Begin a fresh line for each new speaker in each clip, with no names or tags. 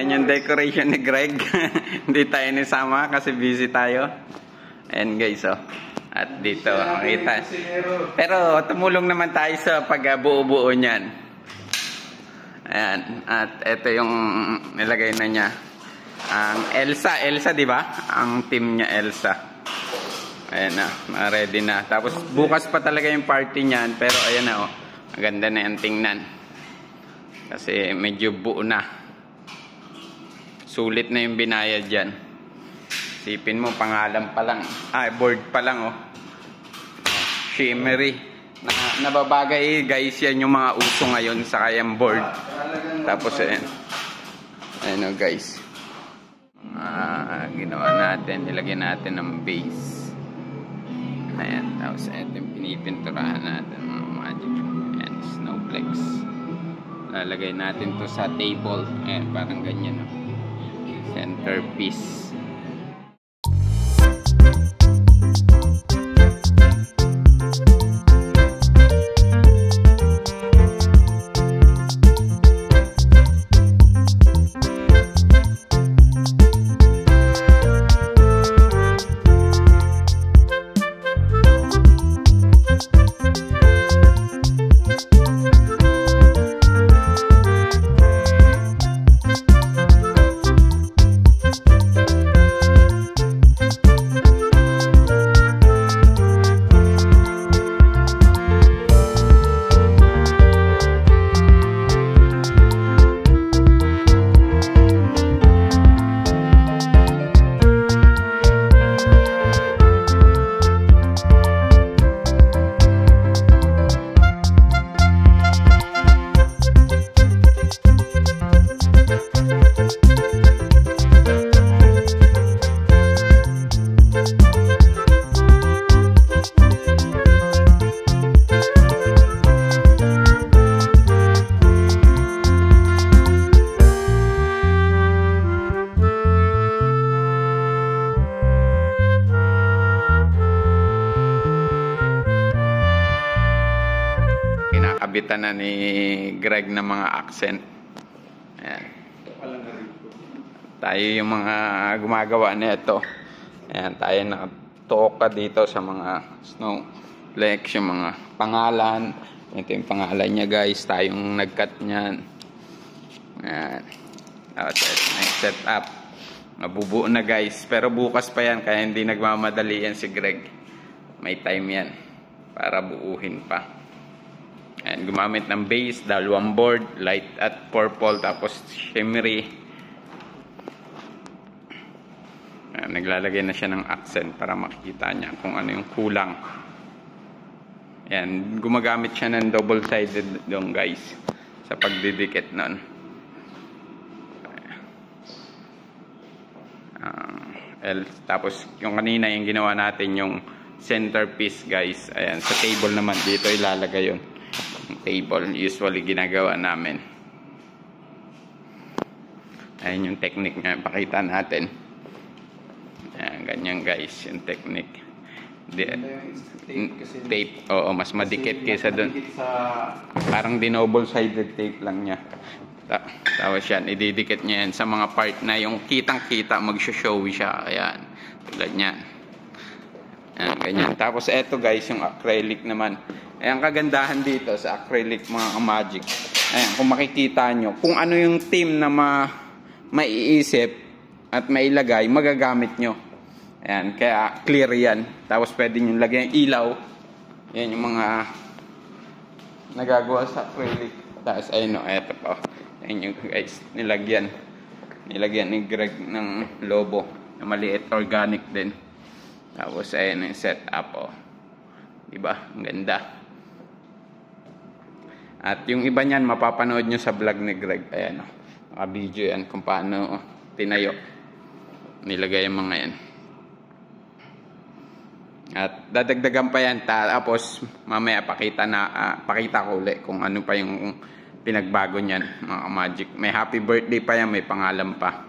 Ayan yung decoration ni Greg. Hindi tayo nisama kasi busy tayo. Ayan guys, oh. At dito, makita. Pero tumulong naman tayo sa pag-buo-buo niyan. Ayan. At ito yung nilagay na niya. Ang Elsa, di ba? Ang team niya Elsa. Ayan na, ready na. Tapos bukas pa talaga yung party niyan. Pero ayan na, oh. Maganda na yung tingnan. Kasi medyo buo na. Sulit na yung binayad dyan. Sipin mo, pangalan pa lang. Board pa lang, oh. Shimmery. Nababagay, guys, yan yung mga uso ngayon sa kayang board. Tapos, ayan. Ayan, oh, guys. Ginawa natin. Nilagyan natin ng base. Ayan. Tapos, ito yung pinipinturahan natin. Mga magic. Ayan, snowflakes. Lalagay natin to sa table. Ayan, parang ganyan, oh. Centerpiece. Kinakabitan na ni Greg ng mga accent. Ayan. Tayo yung mga gumagawa nito. Ayan, tayo nakatuok dito sa mga snowflakes, yung mga pangalan. Ito yung pangalan niya, guys. Tayong nag-cut niyan. Ayan. Tapos set up. Mabubuo na, guys. Pero bukas pa yan, kaya hindi nagmamadali yan si Greg. May time yan para buuhin pa. And gumamit ng base, dalawang board, light at purple, tapos shimmery. Naglalagay na siya ng accent para makikita niya kung ano yung kulang. Yan, gumagamit siya ng double-sided doon, guys, sa pagdidikit nun. Tapos yung kanina yung ginawa natin yung centerpiece, guys. Ayan, sa table naman dito ilalagay yun. Table usually ginagawa namin. Ayan yung technique niya, pakita natin. Ayan, ganyan, guys, yung technique. Tape, oo, mas madikit kaysa doon. Parang double sided tape lang niya. Tapos yan, ididikit niya yan sa mga part na yung kitang kita, mag-showy siya. Ayan, tulad niyan. Ayan, ganyan. Tapos eto, guys, yung acrylic naman. Ayan, kagandahan dito sa acrylic, mga magic. Ayan, kung makikita nyo, kung ano yung theme na maiisip at mailagay, magagamit nyo. Ayan, kaya clear yan. Tapos pwede nyo lagyan ilaw. Ayan yung mga nagagawa sa acrylic. Tapos ayun, eto pa. Ayan yung, guys, nilagyan ni Greg ng lobo na maliit, organic din. Tapos ayun yung setup, oh. Diba? Ang ganda. At yung iba niyan, mapapanood nyo sa vlog ni Greg. Ayan, naka-video yan kung paano tinayo. Nilagay yung mga yan. At dadagdagan pa yan. Tapos, mamaya pakita ko ulit kung ano pa yung pinagbago niyan, mga magic. May happy birthday pa yan, may pangalan pa.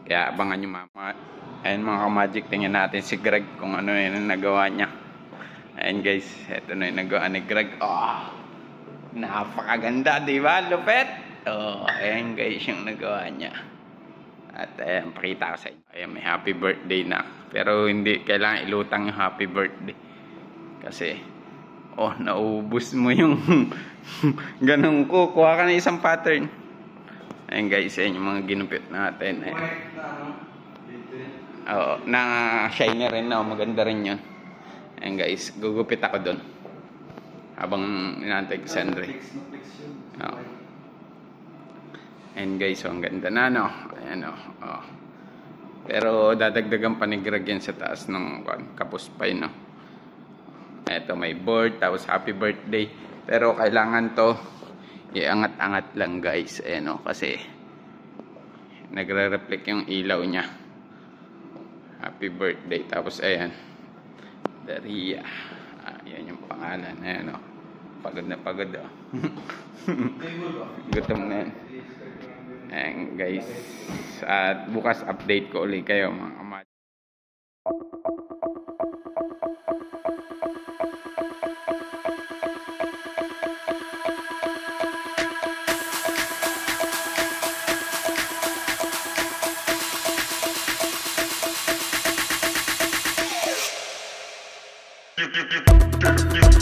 Kaya abangan nyo, mama. Ayan, mga magic, tingnan natin si Greg kung ano yung nagawa niya. Ayan, guys, ito na yung nagawa ni Greg. Napakaganda, di ba? Lupet. Ayan, guys, yung nagawa niya. At ayan, pakita ko sa inyo. Ayan, may happy birthday na. Pero hindi kailangan ilutang yung happy birthday. Kasi, naubos mo yung ganun ko. Kuha ka na isang pattern. Ayan guys, ayan yung mga ginupit natin. Ayan. Na shiny rin na. Maganda rin yun. Ayan guys, gugupit ako dun. Habang inaantay ko si Andre. Ayan guys, ang ganda na, no? Ayan, Pero dadagdagan pa ni Greg yan sa taas ng kapuspay, no? Eto, may board, tapos happy birthday. Pero kailangan to iangat-angat lang guys. Ayan, kasi nagre-reflect yung ilaw niya. Happy birthday. Tapos ayan, Daria. Ayan yung pangalan. Ayan, pagod na pagod, gutom na yan. Ayan guys, at bukas update ko ulit kayo mga kamad.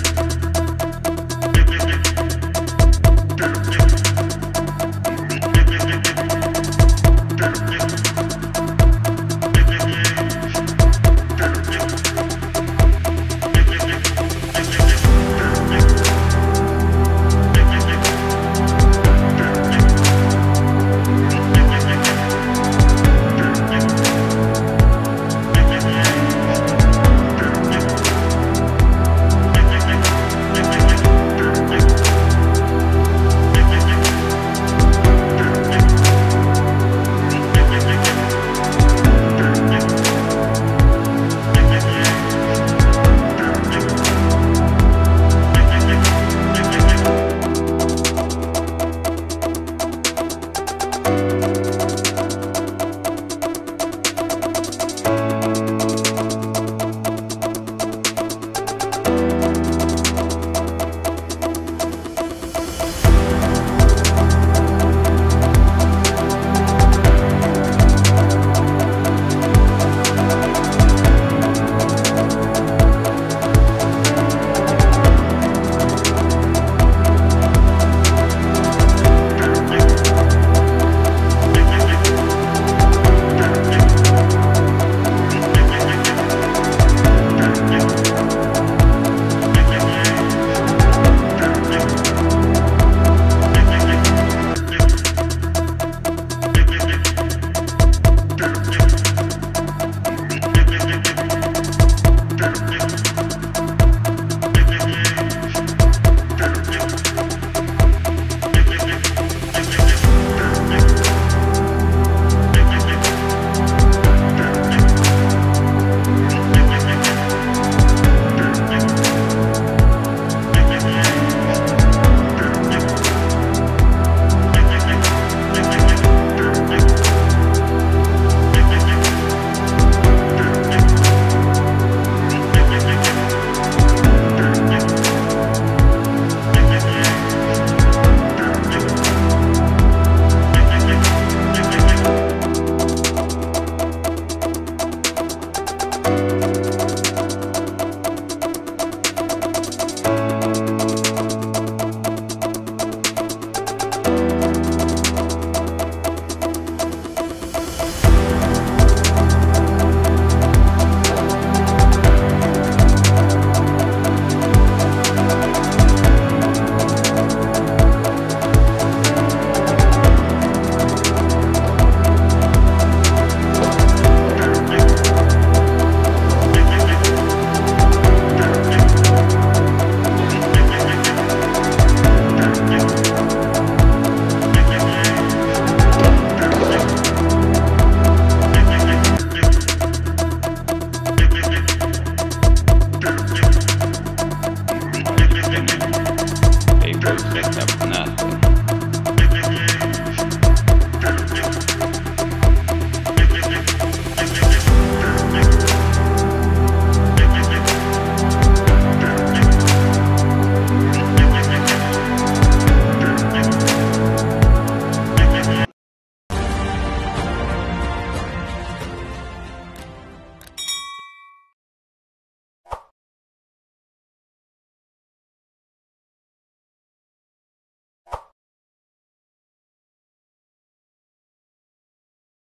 You